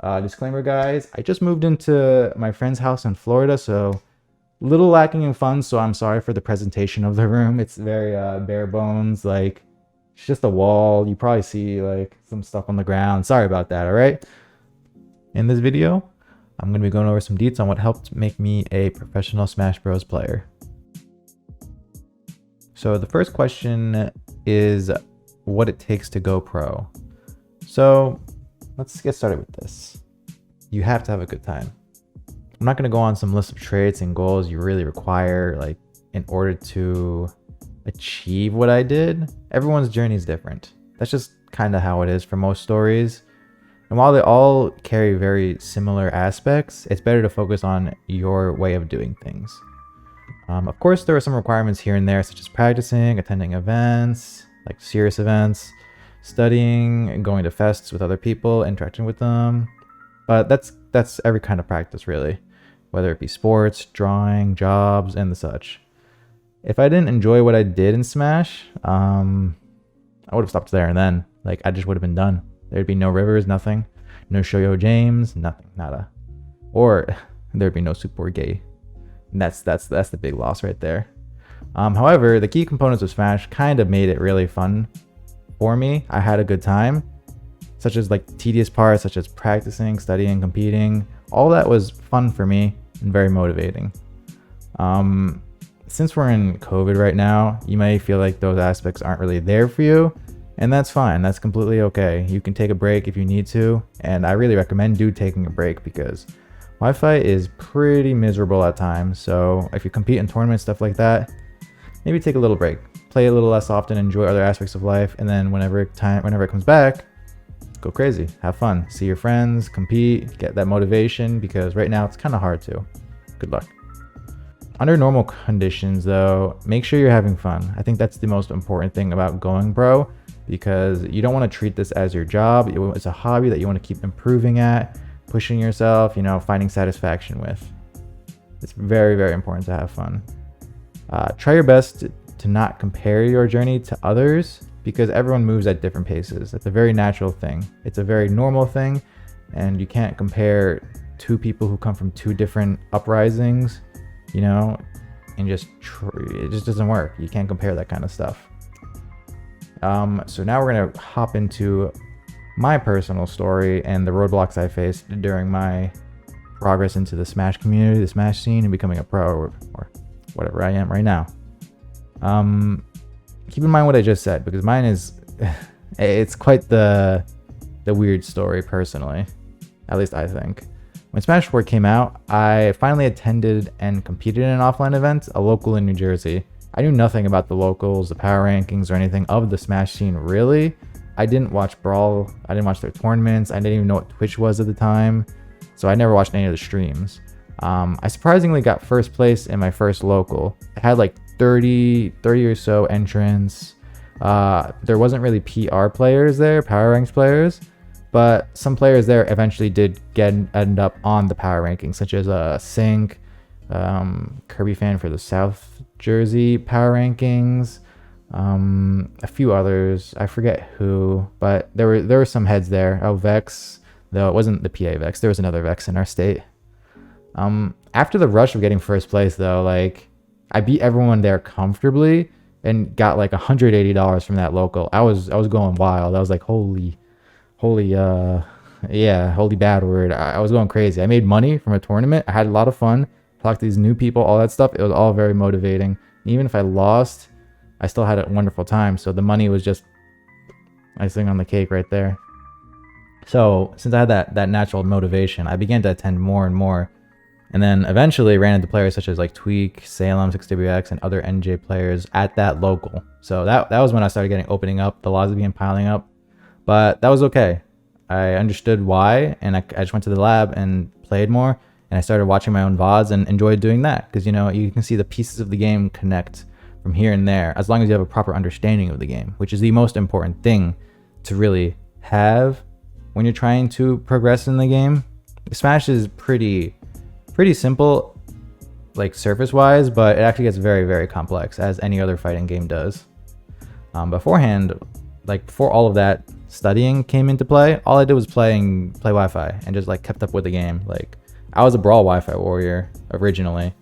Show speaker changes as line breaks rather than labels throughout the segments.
Disclaimer, guys, I just moved into my friend's house in Florida, so a little lacking in fun, so I'm sorry for the presentation of the room. It's very bare bones, like it's just a wall. You probably see like some stuff on the ground. Sorry about that, all right? In this video, I'm going to be going over some deets on what helped make me a professional Smash Bros. Player. So the first question is what it takes to go pro. So let's get started with this. You have to have a good time. I'm not going to go on some list of traits and goals you really require like in order to achieve what I did. Everyone's journey is different. That's just kind of how it is for most stories. And while they all carry very similar aspects, it's better to focus on your way of doing things. Of course, there are some requirements here and there, such as practicing, attending events, like serious events, studying, going to fests with other people, interacting with them. But that's every kind of practice, really, whether it be sports, drawing, jobs, and the such. If I didn't enjoy what I did in Smash, I would have stopped there and then. Like, I just would have been done. There'd be no Rivers, nothing. No Shoyo James, nothing, nada. Or there'd be no Super Gay. And that's the big loss right there. However, the key components of Smash kind of made it really fun for me. I had a good time, such as like tedious parts, such as practicing, studying, competing. All that was fun for me and very motivating. Since we're in COVID right now, you may feel like those aspects aren't really there for you, and that's fine. That's completely okay. You can take a break if you need to, and I really recommend taking a break because Wi-Fi is pretty miserable at times. So if you compete in tournaments, stuff like that, maybe take a little break, play a little less often, enjoy other aspects of life, and then whenever it comes back, go crazy, have fun, see your friends, compete, get that motivation, because right now it's kind of hard to. Good luck. Under normal conditions though, make sure you're having fun. I think that's the most important thing about going pro, because you don't want to treat this as your job. It's a hobby that you want to keep improving at, pushing yourself, finding satisfaction with. It's very, very important to have fun. Try your best to not compare your journey to others, because everyone moves at different paces. It's a very natural thing. It's a very normal thing, and you can't compare two people who come from two different uprisings, and it just doesn't work. You can't compare that kind of stuff. So now we're gonna hop into my personal story and the roadblocks I faced during my progress into the Smash community, the Smash scene, and becoming a pro or whatever I am right now. Keep in mind what I just said, because mine is it's quite the weird story personally, at least I think. When Smash 4 came out, I finally attended and competed in an offline event, a local in New Jersey. I knew nothing about the locals, the power rankings, or anything of the Smash scene really. I didn't watch Brawl, I didn't watch their tournaments, I didn't even know what Twitch was at the time, so I never watched any of the streams. I surprisingly got first place in my first local. I had like 30 or so entrants. There wasn't really PR players there, power ranks players, but some players there eventually did end up on the power rankings, such as Sync, Kirby Fan for the South Jersey power rankings, a few others, I forget who, but there were some heads there. Oh, Vex, though it wasn't the PA Vex, there was another Vex in our state. After the rush of getting first place though, like I beat everyone there comfortably and got like $180 from that local. I was going wild. I was like, holy bad word. I was going crazy. I made money from a tournament. I had a lot of fun, talked to these new people, all that stuff. It was all very motivating. Even if I lost, I still had a wonderful time. So the money was just icing on the cake right there. So since I had that natural motivation, I began to attend more and more. And then eventually ran into players such as like Tweak, Salem, 6WX, and other NJ players at that local. So that was when I started opening up, the laws began piling up. But that was okay. I understood why, and I just went to the lab and played more, and I started watching my own VODs and enjoyed doing that, because you can see the pieces of the game connect from here and there, as long as you have a proper understanding of the game, which is the most important thing to really have when you're trying to progress in the game. Smash is pretty simple, like surface wise, but it actually gets very, very complex, as any other fighting game does. Before all of that, studying came into play, all I did was play Wi-Fi and just like kept up with the game. Like I was a Brawl Wi-Fi warrior originally,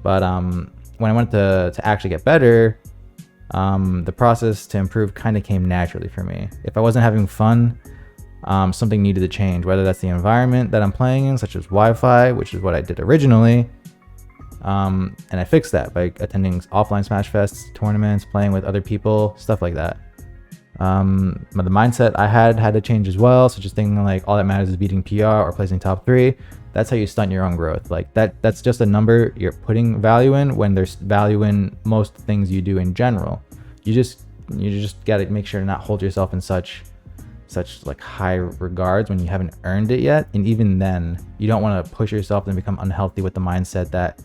but when I wanted to actually get better, the process to improve kind of came naturally for me. If I wasn't having fun, something needed to change, whether that's the environment that I'm playing in, such as Wi-Fi, which is what I did originally. And I fixed that by attending offline Smash Fests, tournaments, playing with other people, stuff like that. But the mindset I had to change as well. So just thinking like all that matters is beating PR or placing top 3. That's how you stunt your own growth. Like that's just a number you're putting value in when there's value in most things you do in general. You just got to make sure to not hold yourself in such like high regards when you haven't earned it yet. And even then, you don't want to push yourself and become unhealthy with the mindset that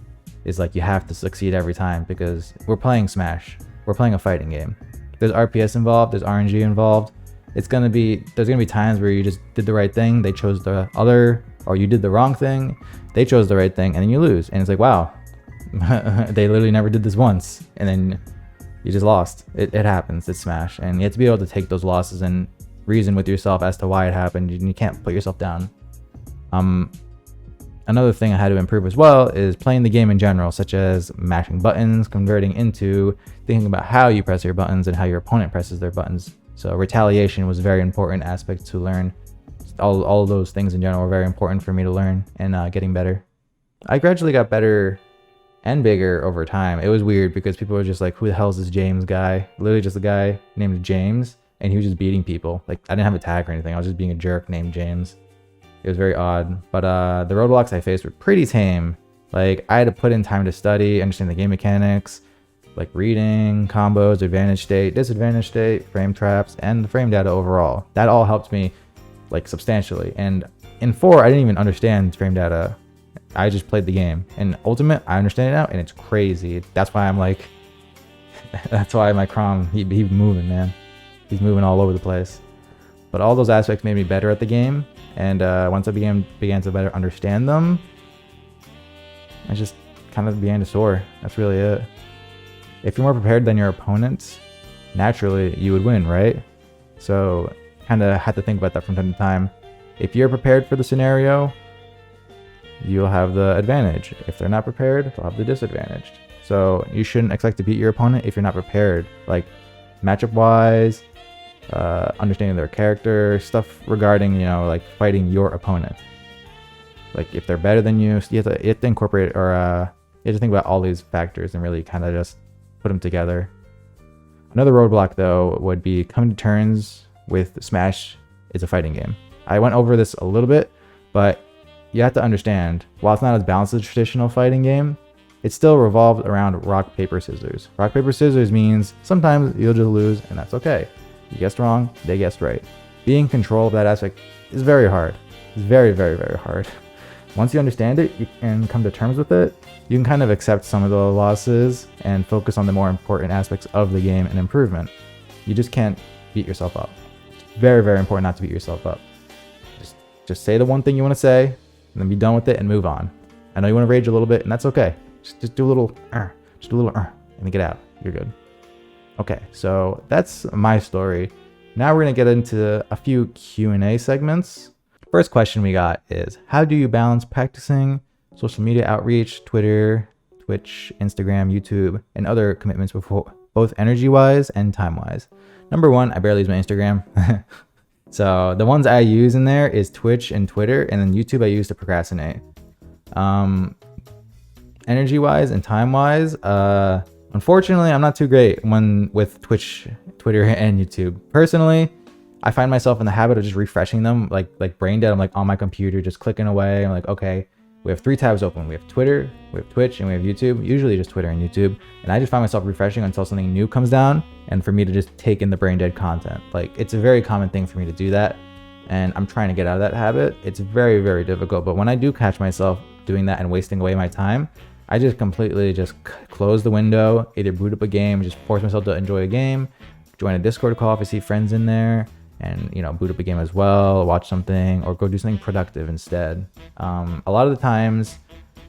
is like you have to succeed every time, because we're playing Smash. We're playing a fighting game. There's RPS involved, there's RNG involved. There's gonna be times where you just did the right thing, they chose the other, or you did the wrong thing, they chose the right thing, and then you lose. And it's like, wow, they literally never did this once, and then you just lost. It happens. It's Smash, and you have to be able to take those losses and reason with yourself as to why it happened. You can't put yourself down. Another thing I had to improve as well is playing the game in general, such as mashing buttons, converting into thinking about how you press your buttons and how your opponent presses their buttons. So retaliation was a very important aspect to learn. All of those things in general were very important for me to learn and getting better. I gradually got better and bigger over time. It was weird because people were just like, who the hell is this James guy? Literally just a guy named James, and he was just beating people. Like I didn't have a tag or anything. I was just being a jerk named James. It was very odd, but the roadblocks I faced were pretty tame. Like I had to put in time to study, understand the game mechanics, like reading, combos, advantage state, disadvantage state, frame traps, and the frame data overall. That all helped me like substantially. And in 4, I didn't even understand frame data. I just played the game. In Ultimate, I understand it now, and it's crazy. That's why I'm like, that's why my Chrom, he's moving, man. He's moving all over the place. But all those aspects made me better at the game. And once I began to better understand them, I just kind of began to soar. That's really it. If you're more prepared than your opponents, naturally you would win, right? So kind of had to think about that from time to time. If you're prepared for the scenario, you'll have the advantage. If they're not prepared, they'll have the disadvantage. So you shouldn't expect to beat your opponent if you're not prepared, like matchup wise, understanding their character, stuff regarding, like fighting your opponent. Like if they're better than you, you have to incorporate, or you have to think about all these factors and really kind of just put them together. Another roadblock though would be coming to terms with Smash is a fighting game. I went over this a little bit, but you have to understand, while it's not as balanced as a traditional fighting game, it still revolves around rock, paper, scissors. Rock, paper, scissors means sometimes you'll just lose, and that's okay. You guessed wrong, they guessed right. Being in control of that aspect is very hard. It's very, very, very hard. Once you understand it and come to terms with it, you can kind of accept some of the losses and focus on the more important aspects of the game and improvement. You just can't beat yourself up. It's very, very important not to beat yourself up. Just say the one thing you want to say, and then be done with it and move on. I know you want to rage a little bit, and that's okay. Just do a little, and then get out. You're good. Okay, so that's my story. Now we're going to get into a few Q&A segments. First question we got is, how do you balance practicing social media outreach, Twitter, Twitch, Instagram, YouTube, and other commitments before, both energy-wise and time-wise? Number 1, I barely use my Instagram. So the ones I use in there is Twitch and Twitter, and then YouTube I use to procrastinate. Energy-wise and time-wise, unfortunately, I'm not too great with Twitch, Twitter, and YouTube. Personally, I find myself in the habit of just refreshing them, like brain dead. I'm like on my computer, just clicking away. I'm like, okay, we have 3 tabs open. We have Twitter, we have Twitch, and we have YouTube. Usually just Twitter and YouTube. And I just find myself refreshing until something new comes down, and for me to just take in the brain dead content. Like, it's a very common thing for me to do that, and I'm trying to get out of that habit. It's very, very difficult. But when I do catch myself doing that and wasting away my time, I just completely just close the window, either boot up a game, just force myself to enjoy a game, join a Discord call if I see friends in there, and boot up a game as well, watch something, or go do something productive instead. A lot of the times,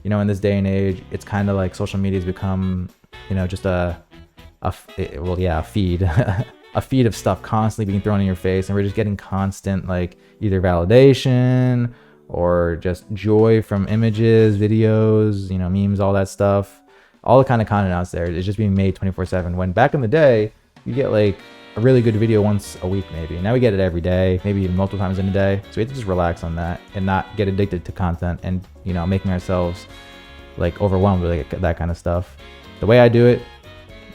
in this day and age, it's kind of like social media has become, just a feed. a feed of stuff constantly being thrown in your face, and we're just getting constant like either validation or just joy from images, videos, you know, memes, all that stuff. All the kind of content out there is just being made 24/7. When back in the day, you get like a really good video once a week maybe. Now we get it every day, maybe even multiple times in a day. So we have to just relax on that and not get addicted to content and, you know, making ourselves like overwhelmed with like that kind of stuff. The way I do it,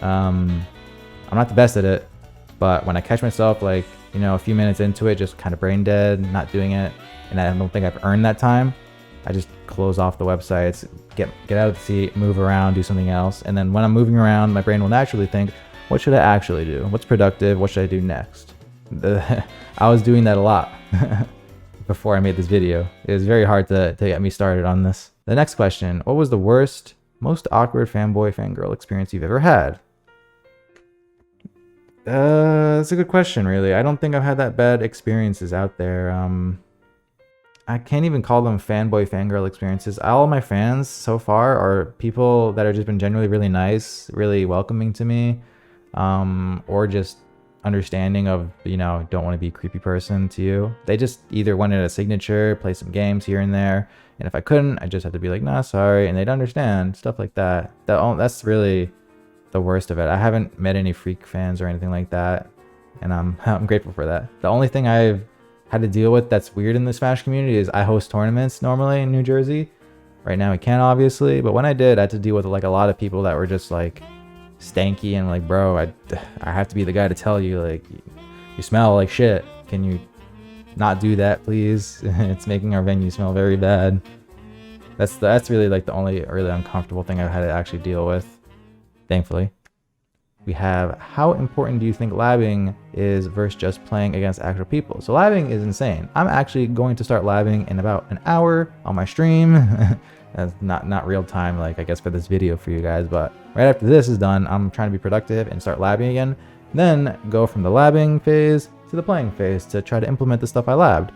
I'm not the best at it, but when I catch myself like, you know, a few minutes into it, just kind of brain dead, not doing it, and I don't think I've earned that time, I just close off the websites, get out of the seat, move around, do something else. And then when I'm moving around, my brain will naturally think, what should I actually do? What's productive? What should I do next? I was doing that a lot before I made this video. It was very hard to get me started on this. The next question, what was the worst, most awkward fanboy, fangirl experience you've ever had? That's a good question, really. I don't think I've had that bad experiences out there. I can't even call them fanboy, fangirl experiences. All of my fans so far are people that have just been generally really nice, really welcoming to me, or just understanding of, you know, don't want to be a creepy person to you. They just either wanted a signature, play some games here and there, and if I couldn't, I just had to be like, nah, sorry, and they'd understand, stuff like that. That's really the worst of it. I haven't met any freak fans or anything like that, and I'm grateful for that. The only thing I've had to deal with that's weird in the Smash community is I host tournaments normally in New Jersey. Right now I can't, obviously, but when I did, I had to deal with like a lot of people that were just like stanky and like, bro, I have to be the guy to tell you, like, you smell like shit. Can you not do that, please? It's making our venue smell very bad. That's really like the only really uncomfortable thing I've had to actually deal with, thankfully. We have, how important do you think labbing is versus just playing against actual people? So labbing is insane. I'm actually going to start labbing in about an hour on my stream. That's not real time, like I guess for this video for you guys, but right after this is done, I'm trying to be productive and start labbing again. Then go from the labbing phase to the playing phase to try to implement the stuff I labbed.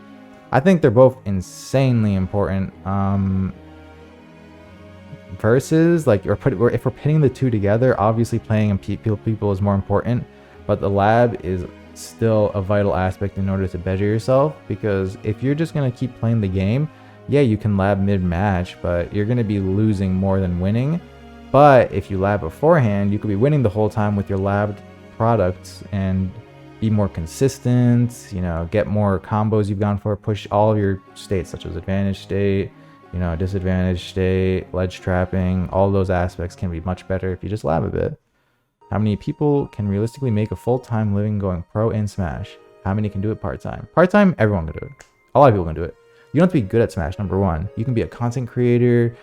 I think they're both insanely important. Versus like, if we're pitting the two together, obviously playing and people is more important, but the lab is still a vital aspect in order to better yourself, because if you're just going to keep playing the game, yeah, you can lab mid-match, but you're going to be losing more than winning. But if you lab beforehand, you could be winning the whole time with your labbed products and be more consistent, you know, get more combos you've gone for, push all of your states such as advantage state, you know, disadvantage state, ledge trapping. All those aspects can be much better if you just lab a bit. How many people can realistically make a full-time living going pro in Smash? How many can do it part-time? Part-time, everyone can do it. A lot of people can do it. You don't have to be good at Smash, number one. You can be a content creator.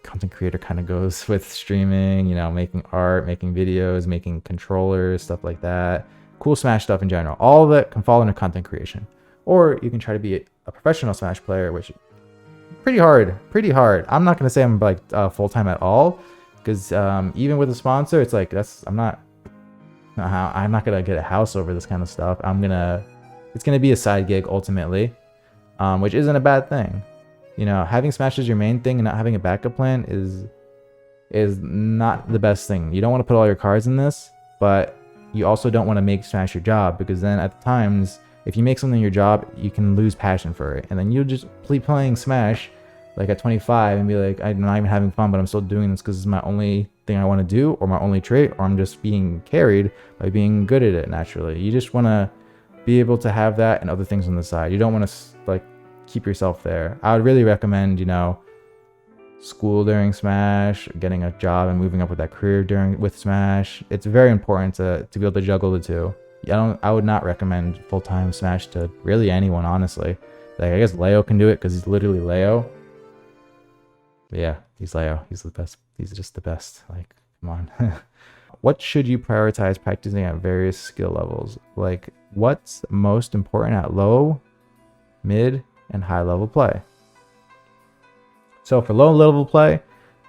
Content creator kind of goes with streaming, you know, making art, making videos, making controllers, stuff like that. Cool Smash stuff in general. All of that can fall under content creation. Or you can try to be a professional Smash player, which pretty hard. I'm not going to say I'm like full-time at all, because even with a sponsor, it's like, I'm not going to get a house over this kind of stuff. It's going to be a side gig ultimately, which isn't a bad thing. You know, having Smash as your main thing and not having a backup plan is not the best thing. You don't want to put all your cards in this, but you also don't want to make Smash your job, because then at times, if you make something your job, you can lose passion for it. And then you'll just keep playing Smash like at 25 and be like, I'm not even having fun, but I'm still doing this because it's my only thing I want to do, or my only trait, or I'm just being carried by being good at it naturally. You just want to be able to have that and other things on the side. You don't want to like keep yourself there. I would really recommend, you know, school during Smash, getting a job and moving up with that career with Smash. It's very important to be able to juggle the two. I would not recommend full-time Smash to really anyone, honestly. Like, I guess Leo can do it because he's literally Leo. But yeah, he's Leo. He's the best. He's just the best. Like, come on. What should you prioritize practicing at various skill levels? Like, what's most important at low, mid, and high level play? So for low level play,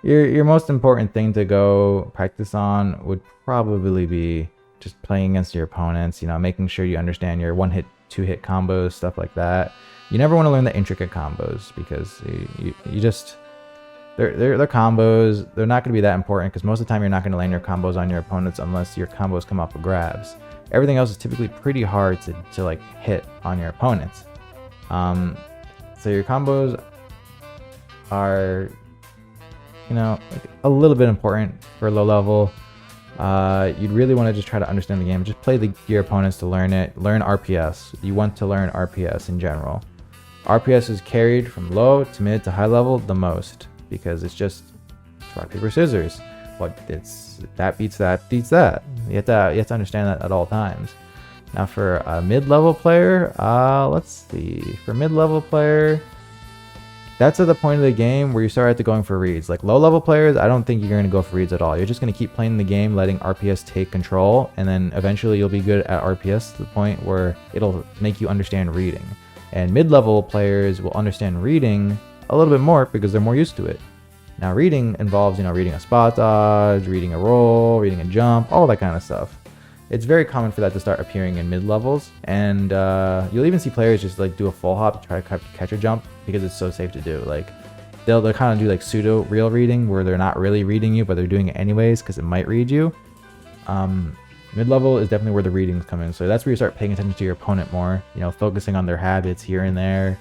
your most important thing to go practice on would probably be just playing against your opponents, you know, making sure you understand your 1-hit, 2-hit combos, stuff like that. You never want to learn the intricate combos, because you just, Their combos, they're not going to be that important because most of the time you're not going to land your combos on your opponents unless your combos come off of grabs. Everything else is typically pretty hard to like hit on your opponents. So your combos are, you know, like a little bit important for low level. You'd really want to just try to understand the game. Just play your opponents to learn it. Learn RPS. You want to learn RPS in general. RPS is carried from low to mid to high level the most because it's just rock, paper, scissors. That beats that beats that. You have to understand that at all times. Now for a mid-level player, let's see. For mid-level player, that's at the point of the game where you start going for reads. Like low-level players, I don't think you're going to go for reads at all. You're just going to keep playing the game, letting RPS take control, and then eventually you'll be good at RPS to the point where it'll make you understand reading. And mid-level players will understand reading a little bit more because they're more used to it. Now reading involves, reading a spot dodge, reading a roll, reading a jump, all that kind of stuff. It's very common for that to start appearing in mid-levels, and you'll even see players just like do a full hop to try to catch a jump because it's so safe to do. Like they'll kind of do like pseudo real reading where they're not really reading you, but they're doing it anyways because it might read you. Mid-level is definitely where the readings come in, so that's where you start paying attention to your opponent more. Focusing on their habits here and there.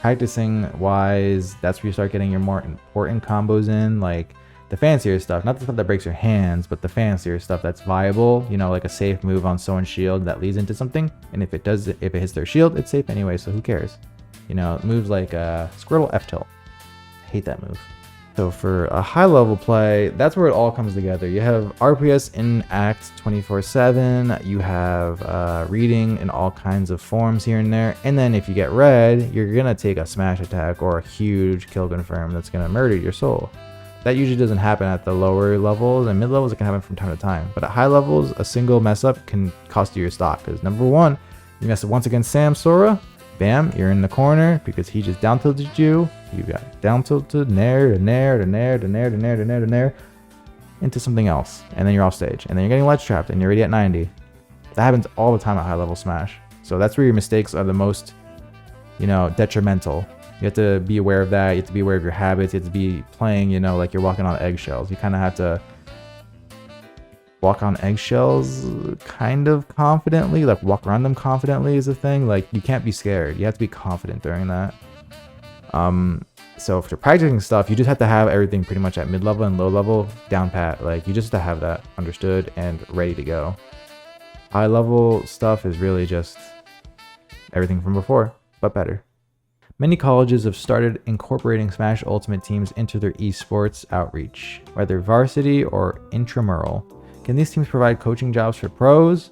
Practicing wise, that's where you start getting your more important combos in, like the fancier stuff, not the stuff that breaks your hands, but the fancier stuff that's viable, like a safe move on someone's shield that leads into something, and if it hits their shield, it's safe anyway, so who cares? Moves like Squirtle F-tilt. I hate that move. So for a high level play, that's where it all comes together. You have RPS in act 24/7, you have reading in all kinds of forms here and there, and then if you get red, you're gonna take a smash attack or a huge kill confirm that's gonna murder your soul. That usually doesn't happen at the lower levels, and mid levels it can happen from time to time. But at high levels, a single mess up can cost you your stock. Because number one, you mess up once against Sam Sora, bam, you're in the corner because he just down tilted you. You got down tilted, nair to nair to nair to nair to nair to nair to nair into something else, and then you're off stage, and then you're getting ledge trapped, and you're already at 90. That happens all the time at high level Smash. So that's where your mistakes are the most, detrimental. You have to be aware of that. You have to be aware of your habits. You have to be playing, like you're walking on eggshells. You kind of have to walk on eggshells kind of confidently, like walk around them confidently is a thing. Like you can't be scared. You have to be confident during that. So if you're practicing stuff, you just have to have everything pretty much at mid-level and low-level down pat. Like you just have to have that understood and ready to go. High-level stuff is really just everything from before, but better. Many colleges have started incorporating Smash Ultimate teams into their esports outreach, whether varsity or intramural. Can these teams provide coaching jobs for pros?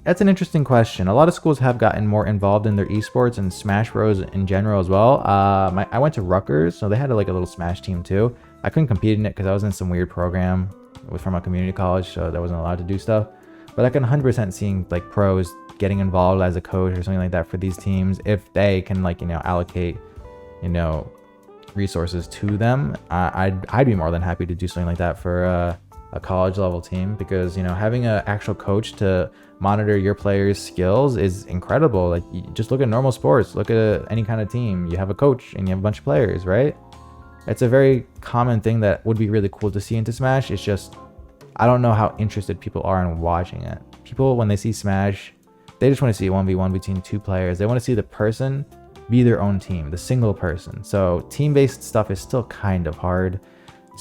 That's an interesting question. A lot of schools have gotten more involved in their esports and Smash Bros in general as well. I went to Rutgers, so they had a little Smash team too. I couldn't compete in it because I was in some weird program from a community college, so I wasn't allowed to do stuff. But I can 100% see pros getting involved as a coach or something like that for these teams if they can allocate resources to them. I'd be more than happy to do something like that for a college level team because having an actual coach to monitor your players' skills is incredible. Like just look at normal sports, look at any kind of team. You have a coach and you have a bunch of players, right? It's a very common thing that would be really cool to see into Smash. It's just I don't know how interested people are in watching it. People, when they see Smash, they just want to see 1v1 between two players. They want to see the person be their own team, the single person. So team-based stuff is still kind of hard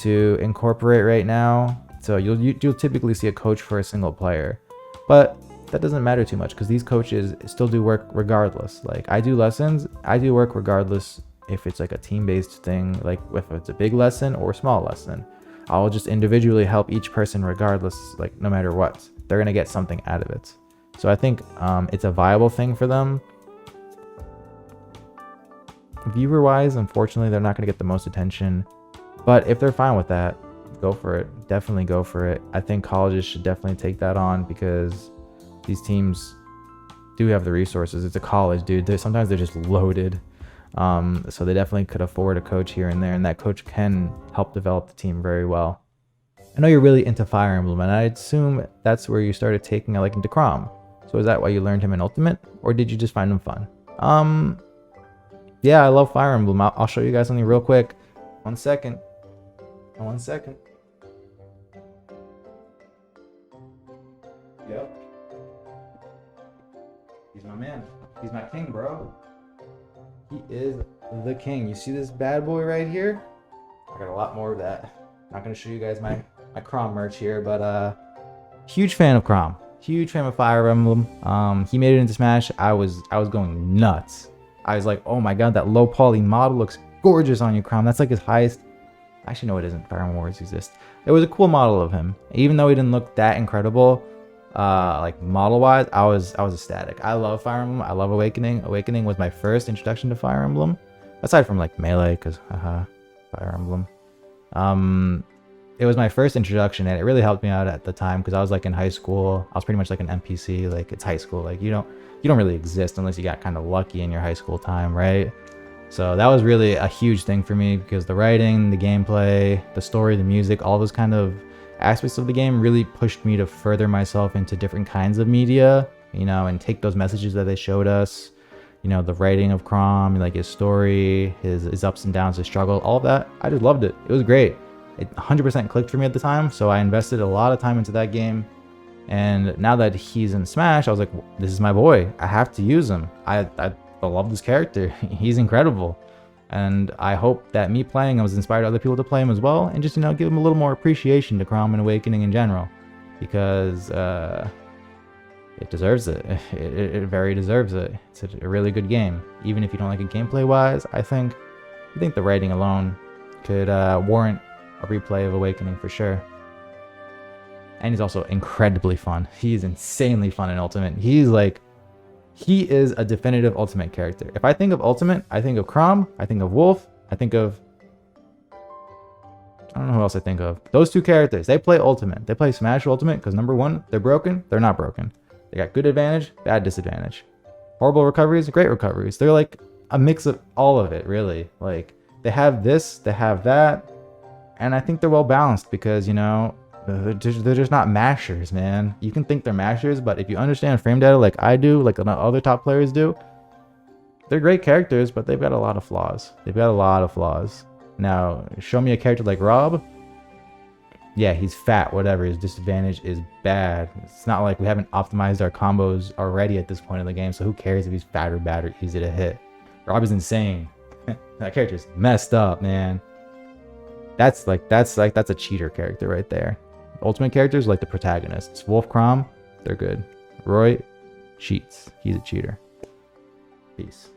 to incorporate right now. So you'll typically see a coach for a single player, but that doesn't matter too much because these coaches still do work regardless. Like I do lessons, I do work regardless if it's like a team-based thing, like if it's a big lesson or a small lesson. I'll just individually help each person regardless, like no matter what. They're gonna get something out of it. So I think it's a viable thing for them. Viewer-wise, unfortunately, they're not going to get the most attention. But if they're fine with that, go for it. Definitely go for it. I think colleges should definitely take that on because these teams do have the resources. It's a college, dude. Sometimes they're just loaded. So they definitely could afford a coach here and there, and that coach can help develop the team very well. I know you're really into Fire Emblem, and I assume that's where you started taking a liking to Chrom. So is that why you learned him in Ultimate, or did you just find him fun? Yeah, I love Fire Emblem. I'll show you guys something real quick. 1 second. 1 second. Yep. He's my man. He's my king, bro. He is the king. You see this bad boy right here? I got a lot more of that. Not gonna show you guys my Chrom merch here, but huge fan of Chrom. Huge fan of Fire Emblem. He made it into Smash. I was going nuts. I was like, oh my god, that low poly model looks gorgeous on you, Chrom. That's like his highest. Actually, no, it isn't. Fire Emblem Warriors exist. It was a cool model of him, even though he didn't look that incredible. Like model wise, I was ecstatic. I love Fire Emblem. I love Awakening. Awakening was my first introduction to Fire Emblem, aside from like Melee, because Fire Emblem. It was my first introduction, and it really helped me out at the time because I was like in high school. I was pretty much like an NPC. Like, it's high school. Like, you don't really exist unless you got kind of lucky in your high school time, right? So that was really a huge thing for me because the writing, the gameplay, the story, the music, all those kind of aspects of the game really pushed me to further myself into different kinds of media, you know, and take those messages that they showed us, you know, the writing of Chrom, like his story, his ups and downs, his struggle, all of that. I just loved it. It was great. It 100% clicked for me at the time, so I invested a lot of time into that game. And now that he's in Smash, I was like, this is my boy. I have to use him. I love this character. He's incredible. And I hope that me playing him has inspired other people to play him as well, and just, you know, give him a little more appreciation to Chrom and Awakening in general, because it deserves it. It very deserves it. It's a really good game. Even if you don't like it gameplay wise, I think the writing alone could warrant a replay of Awakening for sure. And he's also incredibly fun. He's insanely fun in Ultimate. He is a definitive Ultimate character. If I think of Ultimate, I think of Chrom, I think of Wolf, I don't know who else I think of. Those two characters, they play Ultimate. They play Smash Ultimate because number one, they're broken, they're not broken. They got good advantage, bad disadvantage. Horrible recoveries, great recoveries. They're like a mix of all of it, really. Like, they have this, they have that, and I think they're well balanced because, you know, they're just not mashers, man. You can think they're mashers, but if you understand frame data like I do, like other top players do, they're great characters, but they've got a lot of flaws. Now, show me a character like Rob. Yeah, he's fat, whatever. His disadvantage is bad. It's not like we haven't optimized our combos already at this point in the game, so who cares if he's fat or bad or easy to hit? Rob is insane. That character's messed up, man. That's a cheater character right there. Ultimate characters like the protagonists. Wolf, Chrom, they're good. Roy cheats. He's a cheater. Peace.